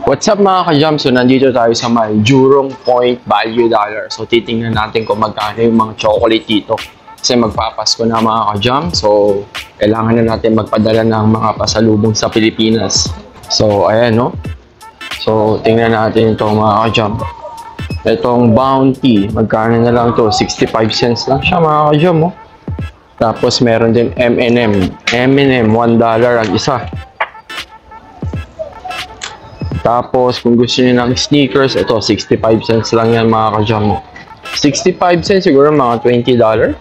What's up mga ka-jam? So nandito tayo sa may Jurong Point Value Dollar. So titingnan natin kung magkano yung mga chocolate dito. Kasi magpapasko na mga ka-jam. So kailangan na natin magpadala ng mga pasalubong sa Pilipinas. So ayan no. So tingnan natin ito mga ka-jam. Itong Bounty, magkano na lang to? 65 cents lang siya mga ka-jam oh. Tapos meron din M&M. M&M, $1 ang isa. Tapos, kung gusto niyo ng sneakers, ito, 65 cents lang yan mga ka-jam. 65 cents siguro mga $20.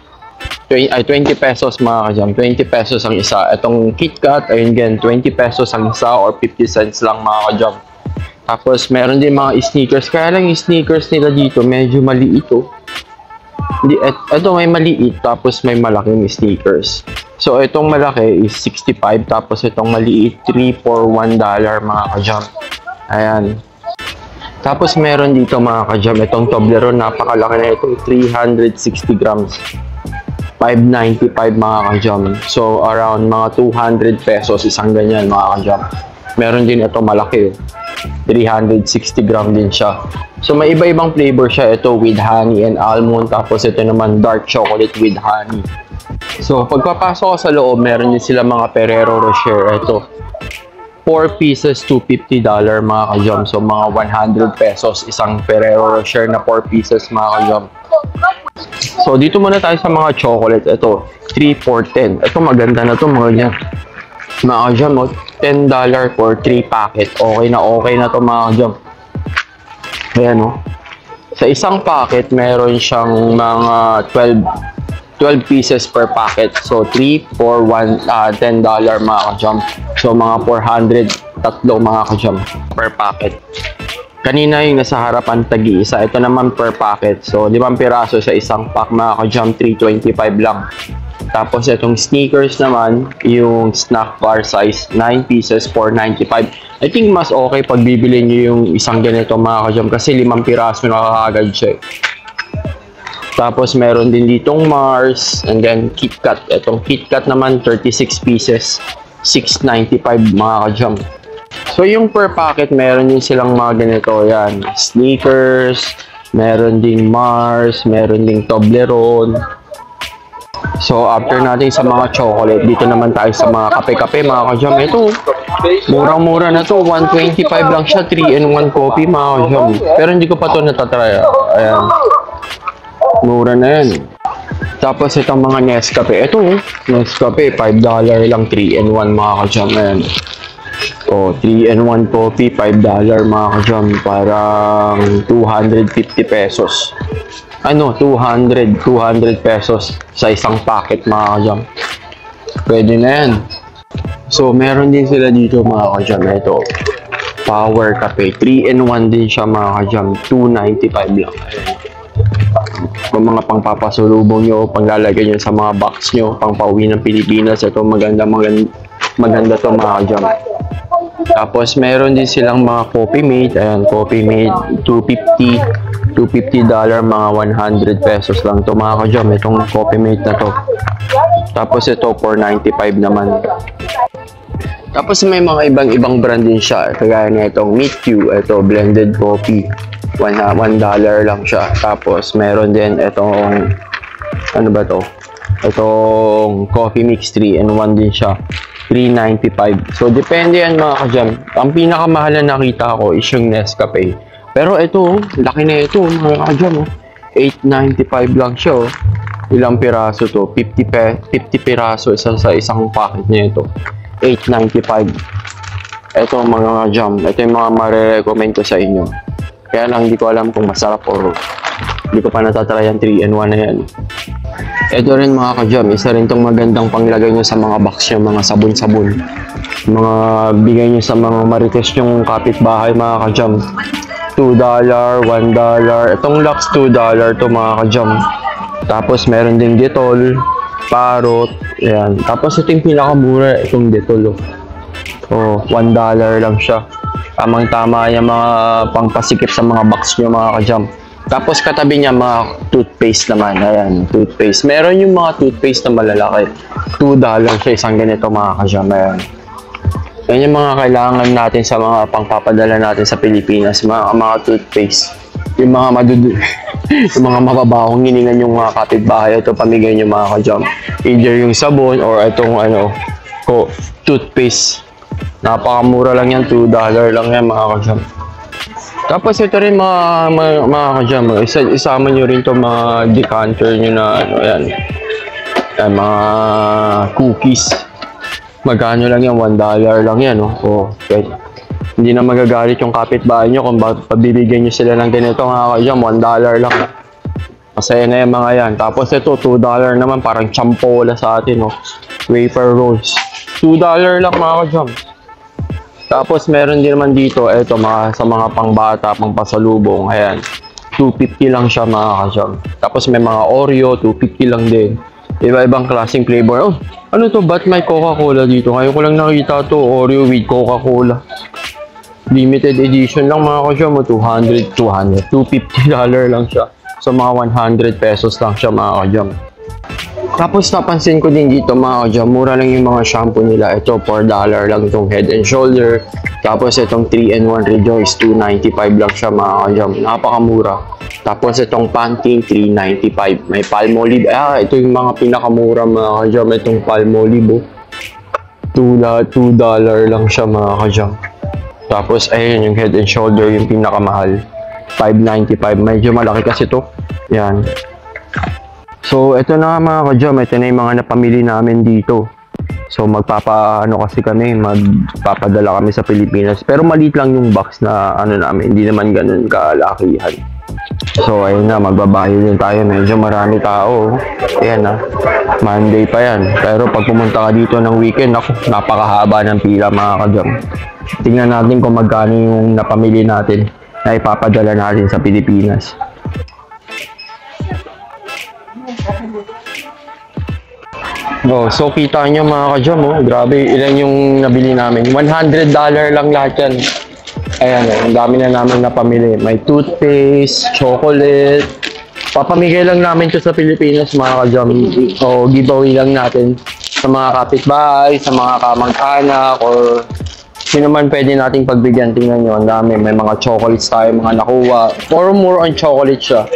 20 pesos mga ka-jam. 20 pesos ang isa. Itong KitKat, ayun gan, 20 pesos ang isa or 50 cents lang mga ka-jam. Tapos, meron din mga sneakers. Kaya lang yung sneakers nila dito, medyo maliit oh. Ito may maliit, tapos may malaking sneakers. So, itong malaki is 65, tapos itong maliit, 3 for $1 mga ka-jam. Ayan. Tapos meron dito mga ka-jam, itong Toblerone, napakalaki na itong 360 grams. 595 mga ka-jam. So around mga 200 pesos isang ganyan mga ka-jam. Meron din ito malaki. 360 gram din siya. So may iba-ibang flavor siya. Ito with honey and almond. Tapos ito naman dark chocolate with honey. So pagpapasok ko sa loob, meron din sila mga Ferrero Rocher. Ito 4 pieces, $250 mga ka-jam. So, mga 100 pesos isang Ferrero Rocher na 4 pieces mga ka-jam. So, dito muna tayo sa mga chocolate. Ito, 3 for 10. Ito, maganda na to mga ganyan. Mga ka-jam, $10 for 3 packet. Okay na to mga ka-jam. Ayan, oh. Sa isang packet, meron siyang mga 12 pieces per packet. So, 3 for $10 mga ka-jam. So, mga 400 tatlo mga ka-jam per packet. Kanina yung nasa harapan tagi-isa. Ito naman per packet. So, 5 piraso sa isang pack mga ka-jam. 325 lang. Tapos, itong sneakers naman, yung snack bar size, 9 pieces, 495. I think mas okay pag bibili nyo yung isang ganito mga ka-jam. Kasi 5 piraso nakakagad siya. Tapos, meron din ditong Mars. And then, KitKat. Itong KitKat naman, 36 pieces. $6.95 mga ka-jam. So, yung per packet, meron din silang mga ganito. Yan. Sneakers. Meron din Mars. Meron din Toblerone. So, after natin sa mga chocolate, dito naman tayo sa mga kape-kape mga ka-jam. Ito, murang-mura na to. $125 lang siya. 3-in-1 coffee mga ka-jam. Pero hindi ko pa to natatry. Ayan. Mura na yan. Tapos itong mga Nescafe. Ito, Nescafe, $5 lang, 3-in-1 mga ka-jam. Ayan. O, 3-in-1 coffee, $5 mga ka-jam. Parang 250 pesos. Ano, 200 pesos sa isang packet mga ka-jam. Pwede na yan. So, meron din sila dito mga ka-jam. Ito, Power Cafe. 3-in-1 din siya mga ka-jam. $2.95 lang. Ayan. Kung mga pangpapasulubong nyo, panglalagay nyo sa mga box nyo, pangpauwi ng Pilipinas, ito maganda to mga ka-jam. Tapos meron din silang mga Coffee Mate. Ayan, Coffee Mate, $250 mga 100 pesos lang to mga ka-jam. Itong Coffee Mate na to. Tapos ito, $4.95 naman. Tapos may mga ibang brand din siya. Kagaya na itong Meet You, ito blended coffee. $1 lang siya. Tapos meron din itong ano ba to? Itong coffee mix 3-in-1 din siya. $3.95. So depende yan mga ka-jam. Ang pinakamahal na nakita ko is yung Nescafe. Pero ito, laki na ito mga ka-jam. $8.95 lang siya. Ilang piraso to? 50 piraso isa sa isang packet niya ito. $8.95. Ito mga ka-jam. Ito yung mga marirecommend ko sa inyo. Kaya lang hindi ko alam kung masarap o hindi ko pa natatry yung 3-in-1 na yan. Ito rin mga ka-jam, isa rin itong magandang panglagay nyo sa mga box nyo, mga sabon-sabon. Mga bigay nyo sa mga marites nyong kapitbahay mga ka-jam. $2, $1. Itong Lux $2 to mga ka-jam. Tapos meron din Dettol, Parrot, ayan. Tapos ito yung pinakamura, itong Dettol. Oh, $1 lang siya. Tamang-tama yung mga pangpasikip sa mga box nyo mga ka-jam. Tapos katabi niya mga toothpaste naman. Ayan, toothpaste. Meron yung mga toothpaste na malalaki. $2 siya isang ganito mga ka-jam. Ayan. Yan yung mga kailangan natin sa mga pangpapadala natin sa Pilipinas, mga toothpaste. Yung mga yung mga mababahong hiningan yung mga kapitbahay, ito pamigay nyo mga ka-jam. Either yung sabon or itong toothpaste. Napakamura lang yan, $2 lang yan mga ka-jam. Tapos ito rin mga ka-jam, isama nyo rin to mga decanter nyo na yan, mga cookies. Magkano lang yan, $1 lang yan, no? Okay. Hindi na magagalit yung kapitbahay nyo kung pabibigyan nyo sila ng ganito nga kayo, $1 lang. Masaya na yung mga yan. Tapos ito, $2 naman, parang champola sa atin, no? Wafer rolls. $2 lang mga ka-jam. Tapos meron din naman dito, ito, sa mga pangbata, pangpasalubong, ayan. $2.50 lang siya mga ka-jam. Tapos may mga Oreo, $2.50 lang din. Iba-ibang klaseng flavor. Oh, ano to? Ba't may Coca-Cola dito? Ngayon ko lang nakita to, Oreo with Coca-Cola. Limited edition lang mga ka-jam, $250 lang siya. So mga 100 pesos lang siya mga ka-jam. Tapos napansin ko din dito mga ka-jam, mura lang yung mga shampoo nila. Ito $4 lang itong Head and Shoulder. Tapos itong 3-in-1 Rejoice, $2.95 lang siya mga ka-jam. Napakamura. Tapos itong Pantene, $3.95. May Palmolive. Ito yung mga pinakamura mga ka-jam. Itong Palmolive, $2 lang siya mga ka-jam. Tapos ayun yung Head and Shoulder, yung pinakamahal, $5.95. Medyo malaki kasi to. Yan. So ito na mga ka-jam, ito na yung mga napamili namin dito. So kasi kami, magpapadala kami sa Pilipinas. Pero maliit lang yung box na namin, hindi naman ganun kalakihan. So ayun na, magbabayo din tayo. Medyo marami tao. Ayan na, Monday pa yan. Pero pag pumunta ka dito ng weekend, napakahaba ng pila mga ka-jam. Tingnan natin kung magkano yung napamili natin na ipapadala natin sa Pilipinas. So kita nyo mga ka-jam, grabe ilan yung nabili namin. $100 lang lahat yan. Ayan, ang dami na namin napamili. May toothpaste, chocolate. Papamigay lang namin ito sa Pilipinas mga ka-jam. O giveaway lang natin sa mga kapitbahay, sa mga kamag-anak, or sino man pwede nating pagbigyan. Tingnan nyo, ang dami. May mga chocolates tayo, mga nakuha. More on chocolate siya.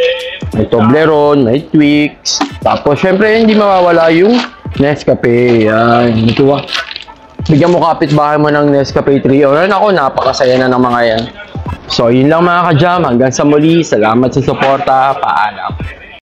May Toblerone, may Twix. Tapos, syempre, hindi mawawala yung Nescafe. Yan. Ito bigyan mo kapitbahay mo ng Nescafe 3. O, ako, napakasaya na ng mga yan. So, yun lang mga ka-jam. Hanggang sa muli. Salamat sa suporta. Paalam.